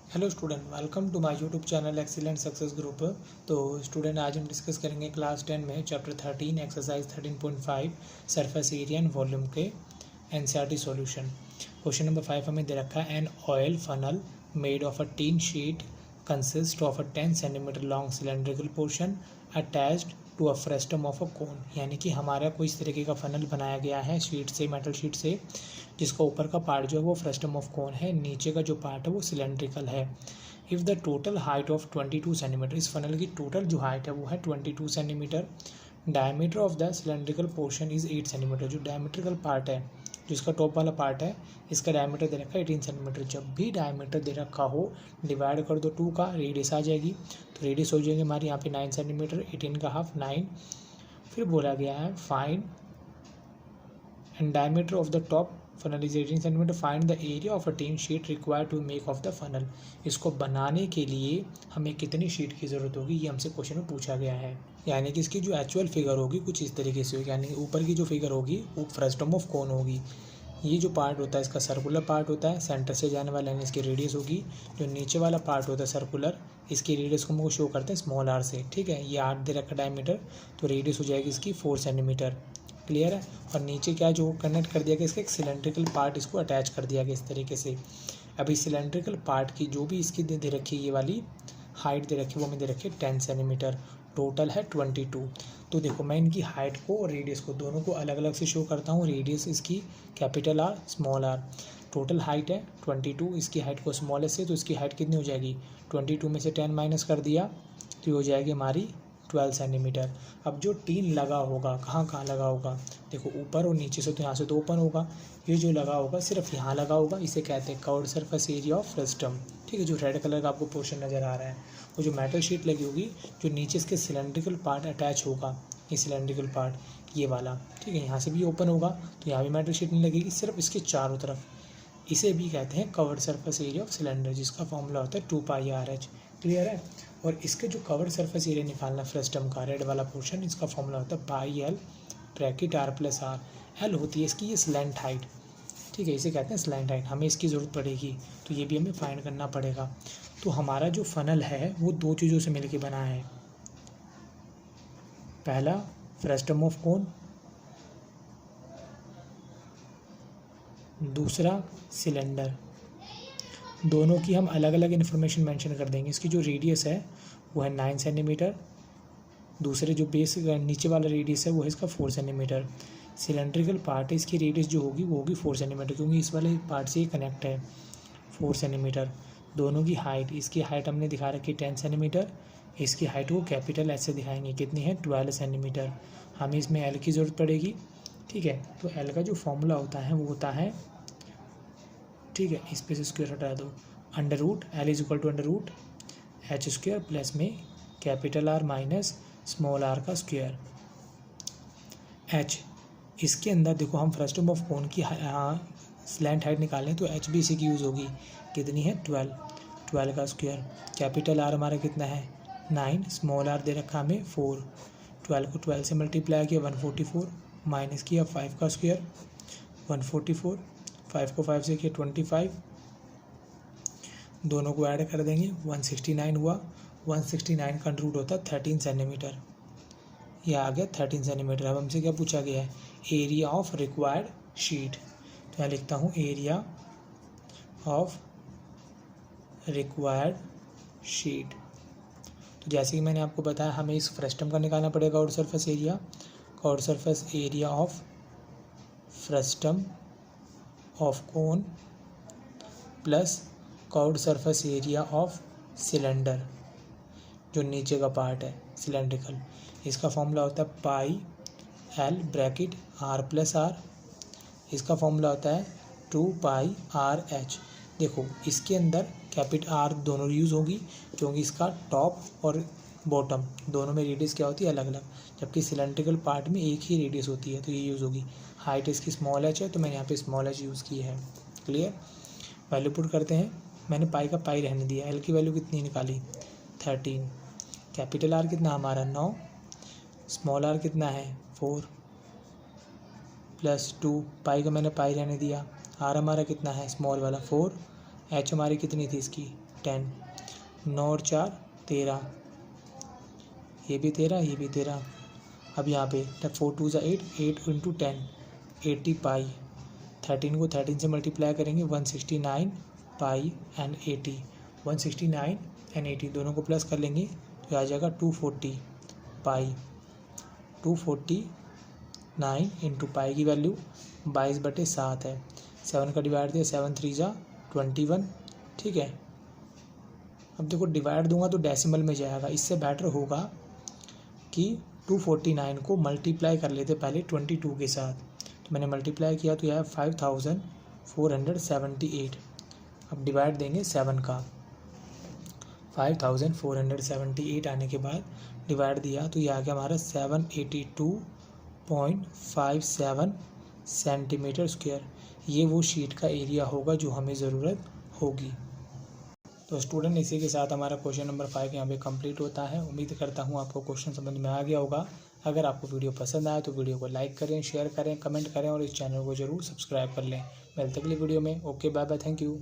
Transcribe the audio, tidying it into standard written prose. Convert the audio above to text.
Hello student, welcome to my YouTube channel Excellent Success Group. तो student, आज हम discuss करेंगे क्लास 10 में chapter 13 exercise 13.5 surface area and volume के NCERT solution. Question number 5 हमें दे रखा है, an oil funnel made of a tin sheet consist of a 10 centimetre long cylindrical portion attached to a frustum of a cone. यानी कि हमारा कोई इस तरीके का फनल बनाया गया है शीट से, मेटल शीट से, जिसका ऊपर का पार्ट जो है वो फ्रेस्टम ऑफ कोन है, नीचे का जो पार्ट है वो सिलेंड्रिकल है। If the total height of 22 centimetre, इस फनल की टोटल जो हाइट है वो है 22 centimetre. Diameter of the cylindrical portion is 8 centimetre. जो डायमीट्रिकल पार्ट है, जिसका टॉप वाला पार्ट है, इसका डायमीटर दे रखा है 18 सेंटीमीटर। जब भी डायमीटर दे रखा हो, डिवाइड कर दो 2 का, रेडियस आ जाएगी। तो रेडियस हो जाएगी हमारी यहाँ पे 9 सेंटीमीटर, 18 का हाफ 9। फिर बोला गया है find and diameter of the top funnel is 18 centimetre, find the area of a tin sheet required to make of the funnel. इसको बनाने के लिए हमें कितनी शीट की ज़रूरत होगी, ये हमसे क्वेश्चन में पूछा गया है। यानी कि इसकी जो एक्चुअल फिगर होगी कुछ इस तरीके से होगी। यानी ऊपर की जो फिगर होगी वो फ्रेस्टम ऑफ कोन होगी। ये जो पार्ट होता है इसका सर्कुलर पार्ट होता है, सेंटर से जाने वाला यानी इसकी रेडियस होगी। जो नीचे वाला पार्ट होता है सर्कुलर, इसकी रेडियस को हम लोग शो करते हैं स्मॉल आर से। ठीक है, ये 8 दे रखा डायमीटर, तो रेडियस हो जाएगी इसकी 4 सेंटीमीटर। क्लियर है। और नीचे क्या जो कनेक्ट कर दिया गया, इसका एक सिलेंड्रिकल पार्ट इसको अटैच कर दिया गया इस तरीके से। अभी सिलेंड्रिकल पार्ट की जो भी इसकी दे रखी है, ये वाली हाइट दे रखी है, वो हमें दे रखी है 10 सेंटीमीटर, टोटल है 22। तो देखो, मैं इनकी हाइट को और रेडियस को दोनों को अलग अलग से शो करता हूँ। रेडियस इसकी capital R, small R. Total height है 22, इसकी हाइट को स्मॉल एस से, तो इसकी हाइट कितनी हो जाएगी, 22 में से 10 माइनस कर दिया तो ये हो जाएगी हमारी 12 सेंटीमीटर। अब जो टीन लगा होगा, कहाँ कहाँ लगा होगा, देखो ऊपर और नीचे से, तो यहाँ से तो ओपन होगा। ये जो लगा होगा सिर्फ यहाँ लगा होगा, इसे कहते हैं कवर्ड सरफेस एरिया ऑफ फ्रेस्टम। ठीक है, जो रेड कलर का आपको पोर्शन नज़र आ रहा है, वो जो मेटल शीट लगी होगी, जो नीचे इसके सिलेंड्रिकल पार्ट अटैच होगा, ये सिलेंड्रिकल पार्ट ये वाला। ठीक है, यहाँ से भी ओपन होगा तो यहाँ भी मेटल शीट नहीं लगेगी, सिर्फ इसके चारों तरफ। इसे भी कहते हैं covered surface area of cylinder, जिसका फॉर्मूला होता है 2πRh। क्लियर है। और इसके जो कवर्ड सरफेस एरिया निकालना फ्रेस्टम का, रेड वाला पोर्शन, इसका फॉर्मूला होता है πL ब्रैकेट R+R। एल होती है इसकी ये स्लैंट हाइट। ठीक है, इसे कहते हैं स्लैंट हाइट। हमें इसकी ज़रूरत पड़ेगी, तो ये भी हमें फाइंड करना पड़ेगा। तो हमारा जो फनल है वो दो चीज़ों से मिलकर बना है। पहला फ्रेस्टम ऑफ कोन, दूसरा सिलेंडर। दोनों की हम अलग अलग इन्फॉर्मेशन मेंशन कर देंगे। इसकी जो रेडियस है वो है 9 सेंटीमीटर, दूसरे जो बेस नीचे वाला रेडियस है वो है इसका 4 सेंटीमीटर। सिलेंड्रिकल पार्ट है, इसकी रेडियस जो होगी वो होगी 4 सेंटीमीटर, क्योंकि इस वाले पार्ट से ये कनेक्ट है 4 सेंटीमीटर। दोनों की हाइट, इसकी हाइट हमने दिखा रखी है 10 सेंटीमीटर, इसकी हाइट को कैपिटल एस से दिखाएंगे, कितनी है 12 सेंटीमीटर। हमें इसमें एल की ज़रूरत पड़ेगी। ठीक है, तो एल का जो फॉर्मूला होता है वो होता है, ठीक है, इस पे से स्क्वायर हटा दो, under root L is equal to under root H square plus में capital R minus small R का स्क्वायर। एच, इसके अंदर देखो हम फ्रेस्टम ऑफ कोन की स्लैंट हाइट निकालें तो एच भी इसी की यूज़ होगी, कितनी है 12 का स्क्वायर। कैपिटल आर हमारा कितना है 9, स्मॉल आर दे रखा हमें 4। 12 को 12 से मल्टीप्लाई किया 144, माइनस किया 5 का स्क्वायर 144, 5 को 5 से किया 25, दोनों को ऐड कर देंगे 169 हुआ। 169 का रूट होता है 13 सेंटीमीटर, यह आ गया 13 सेंटीमीटर। अब हमसे क्या पूछा गया है, एरिया ऑफ रिक्वायर्ड शीट। तो मैं लिखता हूँ एरिया ऑफ रिक्वायर्ड शीट। तो जैसे कि मैंने आपको बताया, हमें इस फ्रेस्टम का निकालना पड़ेगा curved surface area. Curved surface area of frustum of cone plus curved surface area of cylinder, जो नीचे का पार्ट है सिलेंड्रिकल, इसका फॉर्मूला होता है πL ब्रैकेट R+R। इसका फॉर्मूला होता है 2πRh। देखो, इसके अंदर कैपिटल आर दोनों यूज़ होगी, क्योंकि इसका टॉप और बॉटम दोनों में रेडियस क्या होती है अलग अलग, जबकि सिलेंड्रिकल पार्ट में एक ही रेडियस होती है, तो ये यूज़ होगी। हाइट इसकी स्मॉल एच है, तो मैंने यहाँ पे स्मॉल एच यूज़ की है। क्लियर। वैल्यू पुट करते हैं। मैंने पाई का पाई रहने दिया। एल की वैल्यू कितनी निकाली 13, कैपिटल आर कितना हमारा 9, स्मॉल आर कितना है 4 +2, पाई का मैंने पाई रहने दिया। आर हमारा कितना है स्मॉल वाला 4, एच हमारी कितनी थी इसकी 10, 9 और 4 13, ये भी 13 ये भी 13। अब यहाँ पे 4 2 8, 8 इंटू 10 80 पाई। 13 को 13 से मल्टीप्लाई करेंगे 169 पाई एंड 80, 169 एंड 80 दोनों को प्लस कर लेंगे तो आ जाएगा 240 पाई। 249 इंटू पाई की वैल्यू 22/7 है। 7 का डिवाइड दिया, 7 3 जा 21, ठीक है। अब देखो डिवाइड दूंगा तो डेसिमल में जाएगा, इससे बेटर होगा कि 249 को मल्टीप्लाई कर लेते पहले 22 के साथ। तो मैंने मल्टीप्लाई किया तो यह 5478। अब डिवाइड देंगे 7 का, 5478 आने के बाद डिवाइड दिया तो यह आ गया हमारा 782.57 सेंटीमीटर स्क्वायर। ये वो शीट का एरिया होगा जो हमें ज़रूरत होगी। तो स्टूडेंट इसी के साथ हमारा क्वेश्चन नंबर 5 यहाँ पे कंप्लीट होता है। उम्मीद करता हूँ आपको क्वेश्चन समझ में आ गया होगा। अगर आपको वीडियो पसंद आए तो वीडियो को लाइक करें, शेयर करें, कमेंट करें और इस चैनल को जरूर सब्सक्राइब कर लें। मिलते अगली वीडियो में। Okay bye bye, thank you.